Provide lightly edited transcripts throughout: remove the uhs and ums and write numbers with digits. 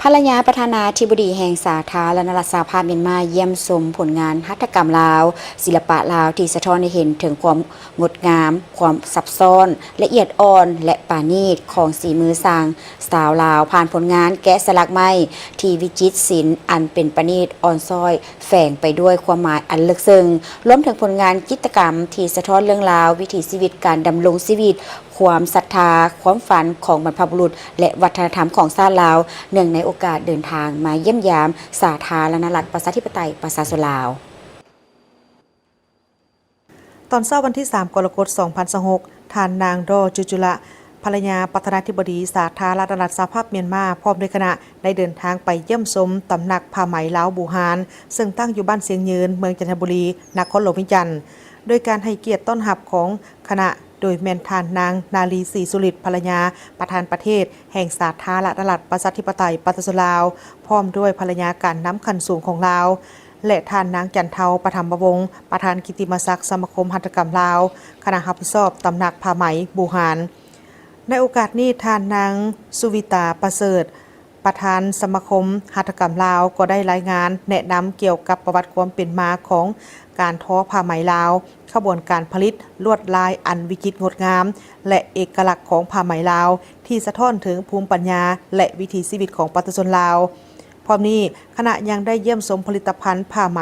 ภรรยาประธานาธิบดีแห่งสาธารณรัฐสหภาพเมียนมาเยี่ยมชมผลงานหัตถกรรมลาวศิลปะลาวที่สะท้อนให้เห็นถึงความงดงามความซับซ้อนละเอียดอ่อนและปราณีตของสีมือสร้างสาวลาวผ่านผลงานแกะสลักไม้ที่วิจิตรศิลป์อันเป็นประณีตอ่อนช้อยแฝงไปด้วยความหมายอันลึกซึ้งรวมถึงผลงานจิตรกรรมที่สะท้อนเรื่องราววิถีชีวิตการดำรงชีวิตความศรัทธาความฝันของบรรพบุรุษและวัฒนธรรมของชาติลาวเนื่องในโอกาสเดินทางมาเยี่ยมยามสาธารณรัฐประชาธิปไตยประชาชนลาวตอนเช้าวันที่ 3 กรกฎาคม 2026 ท่านนางดอจุจุละภรรยาประธานาธิบดีสาธารณรัฐสหภาพเมียนมาพร้อมด้วยคณะได้เดินทางไปเยี่ยมชมตำหนักผ้าไหมลาวบูฮานซึ่งตั้งอยู่บ้านเสียงยืนเมืองจันทบุรีนครหลวงวิจันทร์โดยการให้เกียรติต้อนรับของคณะโดยแม่นทานนางนาลีศรีสุริตภรรยาประธานประเทศแห่งสาธารณรัฐประชาธิปไตยประชาชนลาวพร้อมด้วยภรรยาการน้ำขันสูงของลาวและท่านนางจันเทาประธรรมวงศ์ประธานกิตติมศักดิ์สมาคมหัตถกรรมลาวคณะรับผิดชอบตำหนักผ้าไหมบูฮานในโอกาสนี้ท่านนางสุวิตาประเสริฐประธานสมาคมหัตถกรรมลาวก็ได้รายงานแนะนำเกี่ยวกับประวัติความเป็นมาของการทอผ้าไหมลาวขบวนการผลิตลวดลายอันวิจิตรงดงามและเอกลักษณ์ของผ้าไหมลาวที่สะท้อนถึงภูมิปัญญาและวิถีชีวิตของประชาชนลาวพร้อมนี้คณะยังได้เยี่ยมชมผลิตภัณฑ์ผ้าไหม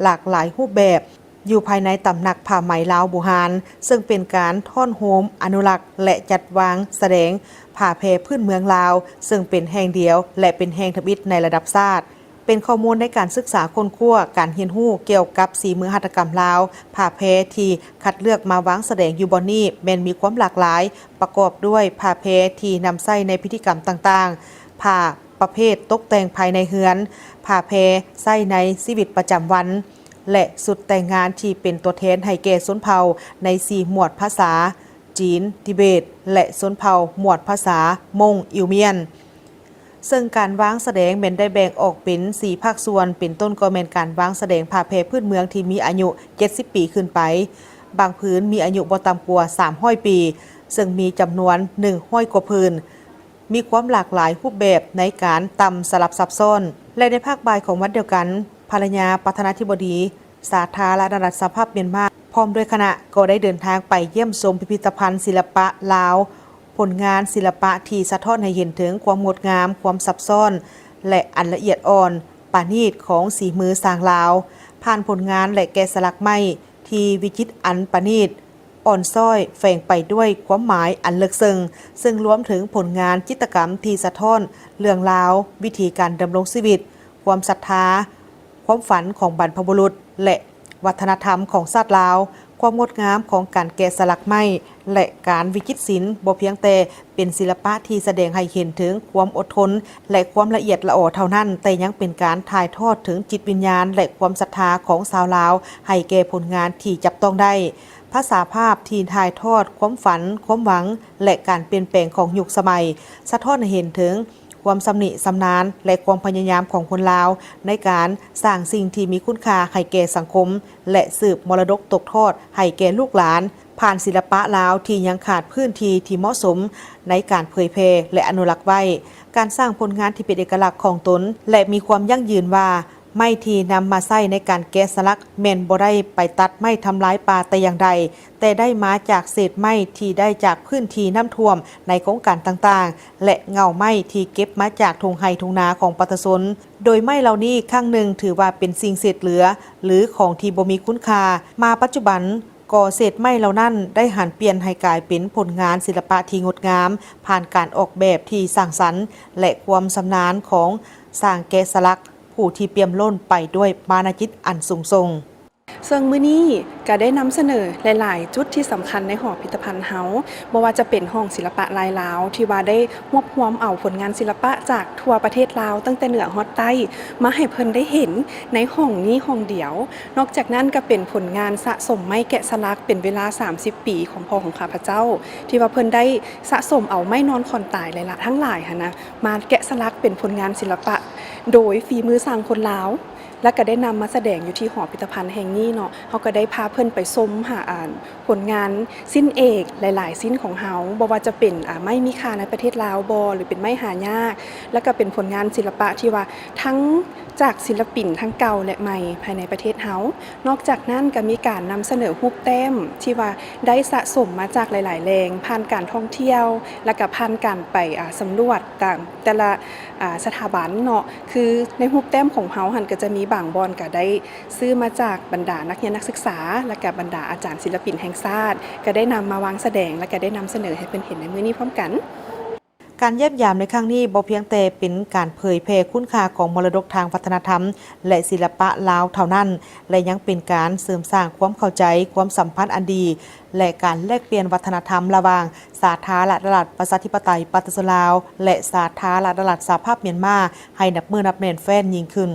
หลากหลายรูปแบบอยู่ภายในตำหนักผ้าไหมลาวบูฮานซึ่งเป็นการท่อนโฮมอนุรักษ์และจัดวางแสดงผ้าแพรพื้นเมืองลาวซึ่งเป็นแห่งเดียวและเป็นแห่งทบิดในระดับชาติเป็นข้อมูลในการศึกษาค้นคว้าการเรียนรู้เกี่ยวกับสีมือหัตถกรรมลาวผ้าแพรที่คัดเลือกมาวางแสดงอยู่บนนี้แม้นมีความหลากหลายประกอบด้วยผ้าแพรที่นำใช้ในพิธีกรรมต่างๆผ้าประเภทตกแต่งภายในเรือนผ้าแพรใช้ในชีวิตประจำวันและสุดแต่งงานที่เป็นตัวแทนให้แก่ชนเผ่าใน4หมวดภาษาจีนทิเบตและชนเผ่าหมวดภาษามงอิวเมียนซึ่งการวางแสดงแม่นได้แบ่งออกเป็น4ภาคส่วนเป็นต้นก็แม่นการวางแสดงผ้าแพรพื้นเมืองที่มีอายุ70ปีขึ้นไปบางพื้นมีอายุบ่ต่ำกว่า300ปีซึ่งมีจำนวน100กว่าพื้นมีความหลากหลายรูปแบบในการตำสลับซับซ้อนและในภาคบ่ายของวันเดียวกันภรรยาประธานาธิบดีสาธารณรัฐสหภาพเมียนมาพร้อมด้วยคณะก็ได้เดินทางไปเยี่ยมชมพิพิธภัณฑ์ศิลปะลาวผลงานศิลปะที่สะท้อนให้เห็นถึงความงดงามความซับซ้อนและอันละเอียดอ่อนปราณีตของสีมือสร้างลาวผ่านผลงานและแกะสลักไม้ที่วิจิตรอันประณีตอ่อนช้อยแฝงไปด้วยความหมายอันลึกซึ้งซึ่งรวมถึงผลงานจิตรกรรมที่สะท้อนเรื่องราววิธีการดำรงชีวิตความศรัทธาความฝันของบรรพบุรุษและวัฒนธรรมของชาติลาวความงดงามของการแกะสลักไม้และการวิจิตรศิลป์บ่เพียงแต่เป็นศิลปะที่แสดงให้เห็นถึงความอดทนและความละเอียดละออเท่านั้นแต่ยังเป็นการถ่ายทอดถึงจิตวิญญาณและความศรัทธาของชาวลาวให้แก่ผลงานที่จับต้องได้ภาษาภาพที่ถ่ายทอดความฝันความหวังและการเปลี่ยนแปลงของยุคสมัยสะท้อนให้เห็นถึงความสำนิสำนานและความพยายามของคนลาวในการสร้างสิ่งที่มีคุณค่าให้แก่สังคมและสืบมรดกตกทอดให้แก่ลูกหลานผ่านศิลปะลาวที่ยังขาดพื้นที่ที่เหมาะสมในการเผยแพร่และอนุรักษ์ไว้การสร้างผลงานที่เป็นเอกลักษณ์ของตนและมีความยั่งยืนว่าไม้ที่นำมาใช้ในการแกะสลักแม่นบ่ได้ไปตัดไม้ทำลายป่าแต่อย่างใดแต่ได้มาจากเศษไม้ที่ได้จากพื้นที่น้ำท่วมในโครงการต่างๆและเงาไม้ที่เก็บมาจากทุ่งไร่ทุ่งนาของประชาชนโดยไม้เหล่านี้ครั้งหนึ่งถือว่าเป็นสิ่งเศษเหลือหรือของที่บ่มีคุณค่ามาปัจจุบันก่อเศษไม้เหล่านั้นได้หันเปลี่ยนให้กลายเป็นผลงานศิลปะที่งดงามผ่านการออกแบบที่สร้างสรรค์และความชำนาญของสร้างแกะสลักผู้ที่เปี่ยมล้นไปด้วยมานะจิตอันสูงส่งซึ่งมื้อนี้ก็ได้นำเสนอหลายๆจุดที่สำคัญในหอพิพิธภัณฑ์เฮาบ่ว่าจะเป็นห้องศิลปะลายลาวที่ว่าได้รวบรวมเอาผลงานศิลปะจากทั่วประเทศลาวตั้งแต่เหนือฮอดใต้มาให้เพิ่นได้เห็นในห้องนี้ห้องเดียวนอกจากนั้นก็เป็นผลงานสะสมไม้แกะสลักเป็นเวลา30ปีของพ่อของข้าพเจ้าที่ว่าเพิ่นได้สะสมเอาไม้นอนคอนตายหลายๆทั้งหลายหั่นนะมาแกะสลักเป็นผลงานศิลปะโดยฝีมือสร้างคนลาว และก็ได้นำมาแสดงอยู่ที่หอพิพิธภัณฑ์แห่งนี้เนาะเขาก็ได้พาเพิ่นไปชมหาอ่านผลงานสิ้นเอกหลายๆสิ้นของเฮาบ่ว่าจะเป็นไม่มีค่าในประเทศลาวบ่หรือเป็นไม้หายากแล้วก็เป็นผลงานศิลปะที่ว่าทั้งจากศิลปินทั้งเก่าและใหม่ภายในประเทศเฮานอกจากนั้นก็มีการนำเสนอรูปแต้มที่ว่าได้สะสมมาจากหลายๆแหล่งผ่านการท่องเที่ยวและก็ผ่านการไปสำรวจตามแต่ละสถาบันเนาะคือในรูปแต้มของเฮาหันก็จะมีบางบอนก็ได้ซื้อมาจากบรรดานักเรียนนักศึกษาและก็บรรดาอาจารย์ศิลปินแห่งชาติก็ได้นำมาวางแสดงและก็ได้นำเสนอให้เพิ่นเห็นในมื้อนี้พร้อมกันการเยี่ยมยามในครั้งนี้บ่เพียงแต่เป็นการเผยแพร่คุณค่าของมรดกทางวัฒนธรรมและศิลปะลาวเท่านั้นและยังเป็นการเสริมสร้างความเข้าใจความสัมพันธ์อันดีและการแลกเปลี่ยนวัฒนธรรมระหว่างสาธารณรัฐประชาธิปไตยปฏิรูปลาวและสาธารณรัฐสหภาพเมียนมาให้นับมือนับแน่นแฟ้นยิ่งขึ้น